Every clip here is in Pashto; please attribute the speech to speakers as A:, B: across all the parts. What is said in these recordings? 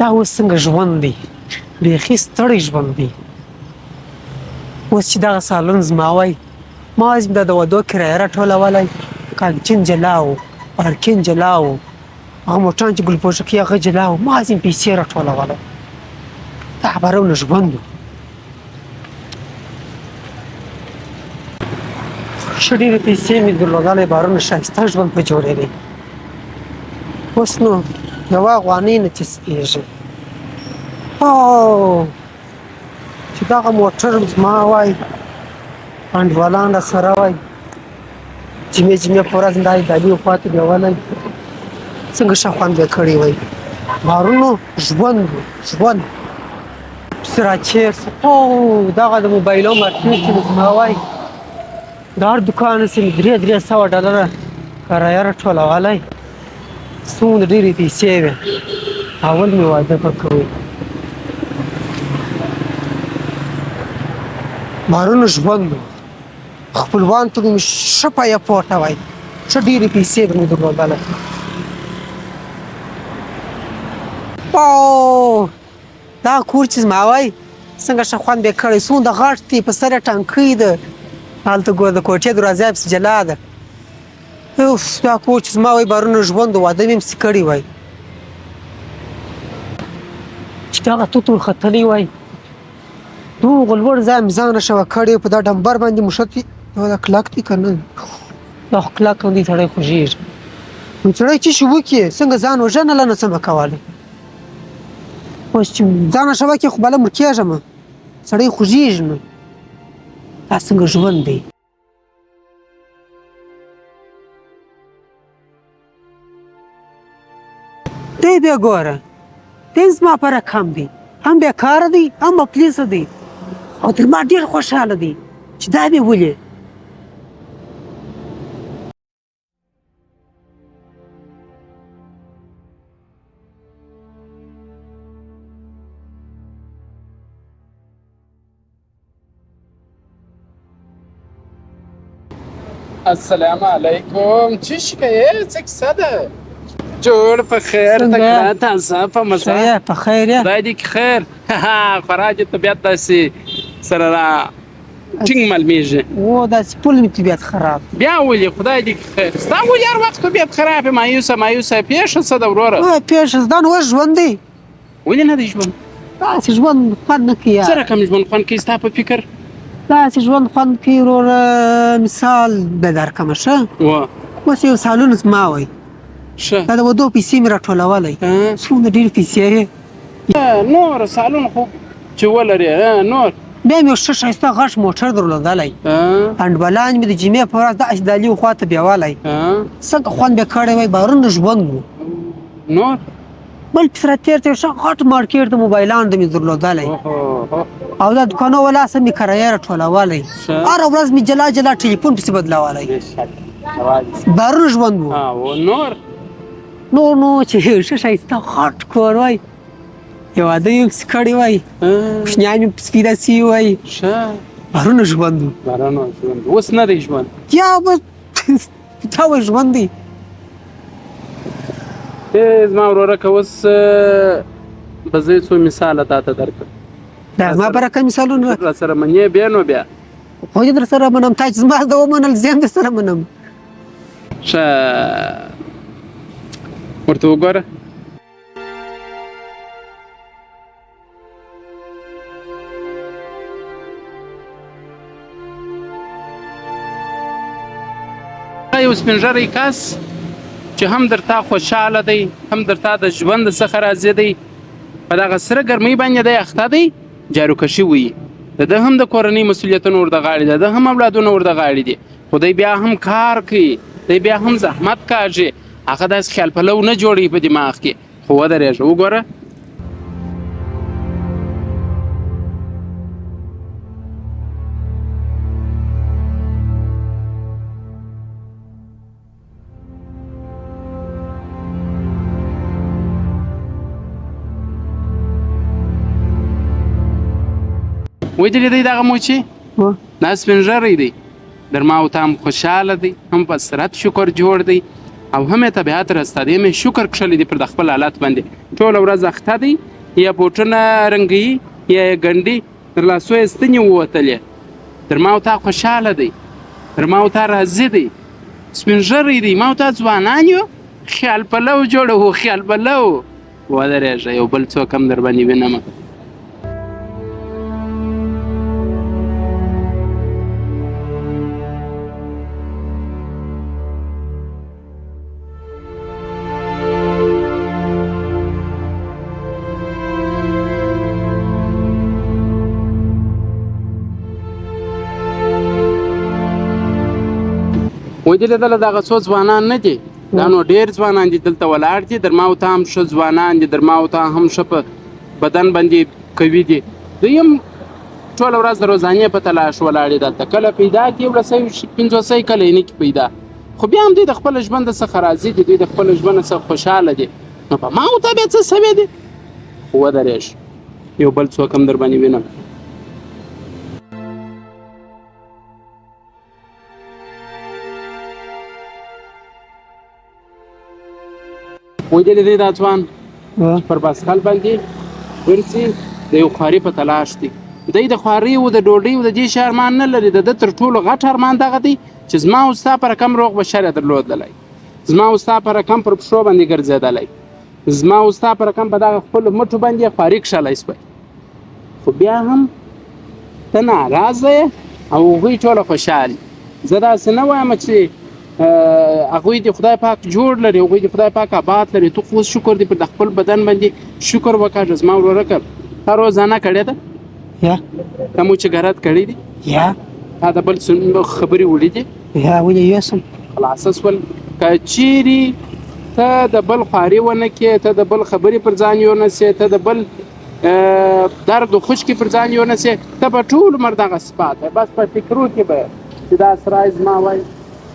A: دا اوس څنګه ژوند دی بیخي ستړی ژوند دی اوس چې دغه سالون زما وای ما اوس د ودو کرایه راټولولی کانتین جلا و پارکینګ جلا و هغه موټران چې ګلپوشکي هغه جلا و ما اوس پیسې راټولولی دا خبرونه ژوند و ښه ډېرې پیسې مې درلودلی بارونه ښایسته ژوند په جوړېدی اوس نو یوه افغانۍ نه تسکېږي او چې دغه موټر زما وای انډوالان راسره وای جمعې په ورځ دا ادارې خواته بیولی څنګه ښه خوند به کړی وای بارونو ژوند ژوند پسې راچېر سو او دغه د موبایلو مارکېټ چې زما وای د هر دوکان هسې مې $300 کرایه راټولولی څومره ډېرې پیسې وې اول مې واده به کوي بارونو ژوند و خپلوان ته مې ښه پایه پورته وای ښه ډېرې پیسې به مې درلودلی او دا کور چې زما وای څنګه ښه خوند به یې کړی څومره غټ دی په سر یې ټانکۍ ده هلته ګوره د کوټې دروازه پسې جلا ده اوف دا کور چې زما وای بارونو ژوند و واده مې پسې کړی وای چې دغه توت ورختلی وای دوغه لوړ ځای مې ځان شوه کړی په دا ډمبر باندې موښتي دا کلک دی که نه دا خو کلک نه دی سړی خوږېږي نو سړی څه شي وکړي څنګه ځان وژنله نه څه به کولی اوس چې ځان ښه وکړي خو بله مړ کېږم سړی خوږېږي نو دا څنګه ژوند دی دی بیا ګوره دی زما په رقم دی هم بیکاره دی هم مفلسه دی او تر ما ډېر خوشحاله دی چې دا مې ولې
B: السلام علیکم چی شکایه څه کیسه ده جوړ په خیر تکړه تازه په مزه
A: په خیر یې
B: خدای دې کې خیر خوراک طبیعت داسې سره را ټینګ معلومیږي
A: او داسې پل مې طبیعت خراب
B: بیا ولې خدای دې کې خیر ستا ولې هر وخت طبیعت خراب مایوسه پیښه څه ده وروره
A: پیښه زده نو اوس ژوند دی
B: ولې نه دی ژوند
A: داسې ژوند خوند نه کوي
B: څه رقم ژوند خوند کوي ستا په فکر
A: داسې ژوند خوند کوي وروره مثال به درکړمه ښه اوس یو سالون زما وای
B: ښه
A: دا د ودو پیسې مې راټولولی څومره ډېرې پیسې
B: نور سالون خو چې ولرې نور
A: بیا مې یو ښه ښایسته غټ موټر درلودلی انډبلان مې د جمعې په ورځ داسې د علي خواته بیولی څنګه خوند به کړی وای بارونه ژوند و
B: نور
A: بل پسې راتېر ته یو ښه غټ مارکېټ د موبایلانو د مې درلودلی او دا دوکانو والا څه مې کرایه راټولولی هره ورځ مې جلا جلا ټلیفون پسې بدلولی بارونه ژوند و
B: نور
A: نو چې ښه ښایسته غټ کور وای یو واده یې پسې کړی وای کوچنیان مې پسې پیدا سوي وای بارونه ژوند و
B: اوس نه دی ژوند
A: یا بس دا به ژوند دی
B: زما وروره که اوس به زه څو مثاله تاته درکړم
A: دا زما په رقم مثالونه
B: راسره منې بیا نو بیا
A: خو یې در سره منم تا چې زما د ومنل زه هم در سره منم
B: ښه ورته وګوره یو سپین ږیری کس چې هم درته خوشحاله دی هم درته د ژوند څخه راضي دی په دغه سره ګرمۍ باندې دی اخته دی جاروکشي وایي د ده هم د کورنۍ مسؤلیتونه ور د غاړې ده د هم اولادونه ور د غاړې دي خو دی بیا هم کار کوي دی بیا هم زحمت کاږي هغه داسې خیال پلو نه جوړوي په دماغ کې خو ودرېږه وګوره ودرېدی دغه موچي دا سپین ږیری دی در ما او تا هم خوشحاله دی هم په سرت شکر جوړ دی او هم یې طبیعت راسته دی، هم یې شکر کښلی دی پر د خپل حالت باندې. ټوله ورځ اخته دی، یا بوټونه رنګوي یا یې ګنډي، تر لاسو یې ستنې ووتلې. تر ما او تا خوشحاله دی، تر ما او تا راضي دی، سپین ږیری دی. ما او تا ځوانان یو، خیال پلو جوړوو، خیال پلو. ودرېږه، یو بل څوک هم در باندې وینمه. وایي دې لیدله دغه څو ځوانان نه دي، دا نو ډېر ځوانان دي دلته ولاړ دي. در ما او ته هم ښه ځوانان دي، در ما او ته هم ښه په بدن باندې قوي دي. دوی هم ټوله ورځ د روزانې په تلاش ولاړ دي دلته. کله پیدا کړي 1500 کله یې نه کړي پیدا، خو بیا هم دوی د خپل ژوند څخه راضي دي، دوی د خپل ژوند څخه خوشحاله دي. نو په ما او ته بیا څه سوی دي؟ خو ودرېږه، یو بل څوک هم در باندې وینم. وایي دې دی دا ځوان پر باسکل باندې ګرځي، د یو خواري په تلاش دی. دی د خواري و د ډوډۍ و د دې شي ارمان نه لري. د ده تر ټولو غټ ارمان دغه دی چې زما او ستا په رقم روغ بشر یې درلودلی، زما او ستا په رقم پر پښو باندې ګرځېدلی، زما او ستا په رقم په دغه خپلو مټو باندې خواري کښلی سوی. خو بیا هم ته ناراضه یې او هغوی ټوله خوشحال. زه داسې نه وایم چې هغوی د خدای پاک جوړ لري، هغوی د خدای پاک آباد لري. تو خو شکر دی پر د خپل بدن باندې شکر وکړه. زما ورورکه تا روزانه کړې ده؟
A: یا
B: تا مچګرات کړی دی؟
A: یا
B: تا د بل خبرې ولیدې؟
A: یا ولې یوسم
B: خلاصه سول. که چیرې ته د بل خواري ونه کړې، ته د بل خبرې پر ځان یونسې، ته د بل درد و خشکې پر ځان یونسې، ته به ټول عمر دغسې پاته بس په فکرو کې به چې دا سرای زما وای،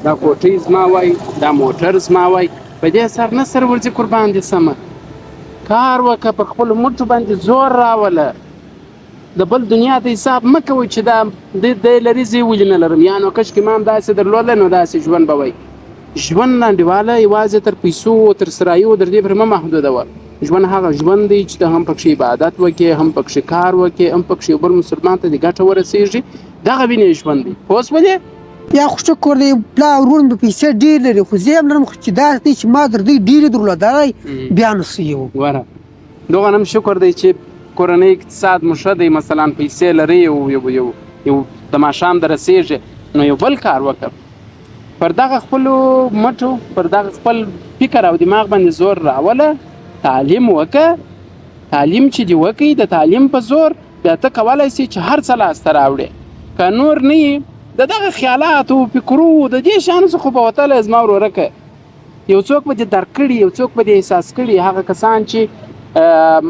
B: دا کوټۍ زما وای، دا موټر زما وای. په دې سر نه سر ورځي قربان دي سمه. کار وکړه، پر خپلو مټو باندې زور راوله. د بل دنیا ته حساب مه کوئ چې دا دی لري زه یې ولې نه لرم. یا نو کشکې ما هم داسې درلودلی نو داسې ژوند به وی. ژوند انډیواله یوازې تر پیسو تر سرایو تر دې پورې مه محدوده وه. ژوند هغه ژوند دی چې ته هم پکښې عبادت وکړې، هم پکښې کار وکړې، هم پکښې یو بل مسلمان ته دې ګټه ورسېږي. دغه وینې ژوند دی. پوه شولې؟
A: یا خو شکر دی پلار ورور مې پیسې ډېر لري، خو زه هم لرم خو چې داسې دی چې ما تر دوی ډېرې درلودلی بیا نو څه یې وم.
B: وره دغه هم شکر دی چې کورنۍ اقتصاد مو ښه دی، مثلا پیسې لري، یو د ماښام د رسېږي، نو یو بل کار وکړه. پر دغه خپلو مټو، پر دغه خپل فکر او دماغ باندې زور راوله. تعلیم وکړه. تعلیم چې دې وکړي، د تعلیم په زور بیا ته کولی سې چې هر څه لاسته راوړې. که نور نه یې د دغه خیالاتو فکرو د دې شیانو څخه به وتلی زما ورورکه. یو څوک به دې درک کړي، یو څوک به دې احساس کړي. هغه کسان چې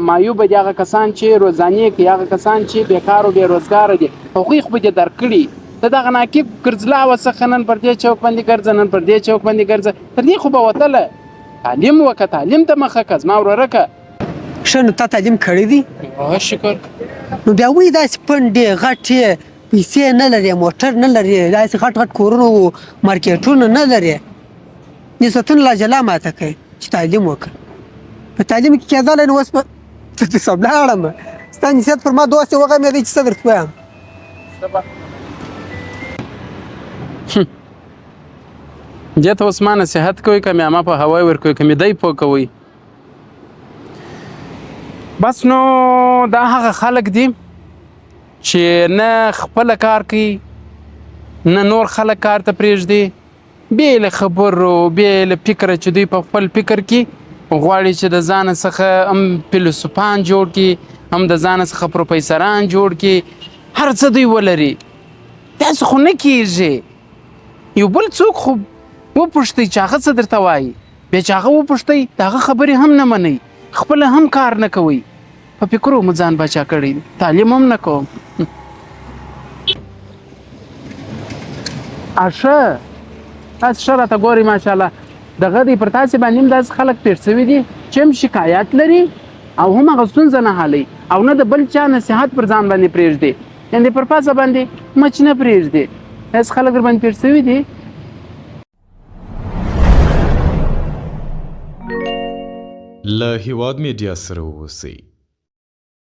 B: معیوبه دي، هغه کسان چې روزانې کوي، هغه کسان چې بیکار او بېروزګاره دي، هغوی خو به دې درک کړي. ته دغه ناکب ګرځلاوه څخه نن پر دې چوک باندې ګرځه، نن پر دې چوک باندې ګرځه، تر دې خو به وتله. تعلیم وکړه، تعلیم ته مخه کړه زما ورورکه.
A: ښه نو تا تعلیم کړی دی؟
B: شکر.
A: نو بیا ولې داسې پنډې غټې پیسې نه لرې، موټر نه لرې، داسې غټ غټ کورونه و مارکیټونه نه لرې، نسبتونه لا جلا ماته کوي چې تعلیم وکړه. په تعلیم کې کېدلی نو اوس به تصب لاړم. ستا نصیحت پر ما دوسې وغمېدی چې څه درته ووایم.
B: دې ته اوس ما نصیحت کوئ که مې ما په هوای ورکوئ که مې دی پوه کوئ. بس نو دا هغه خلک دي چې نه خپله کار کوي، نه نور خلک کار ته پرېږدي، بې له خبرو، بې له فکره چې دوی په خپل فکر کې غواړي چې د ځان څخه هم فیلسوفان جوړ کړي، هم د ځان څخه پروفیسران جوړ کړي، هر څه دوی ولري. داسې خو نه کېږي. یو بل څوک خو وپوښتئ چې هغه څه درته وایي، بیا چې هغه وپوښتئ د هغه خبرې هم نه منئ، خپله هم کار نه کوئ. په فکرو مو ځان بچا کړی، تعلیم هم نه کوم. ښه تاسې ښه راته ګورئ ماشاءالله. دغه دی پر تاسې باندې هم داسې خلک پېښ شوي دي چې هم شکایت لري او هم هغه ستونزه نه حلوي او نه د بل چا نصیحت پر ځان باندې پرېږدي، یعنې پر پزه باندې مچ نه پرېږدي. داسې خلک در باندې پېښ شوي دي.
C: له هیواد میډیا سره اوسئ.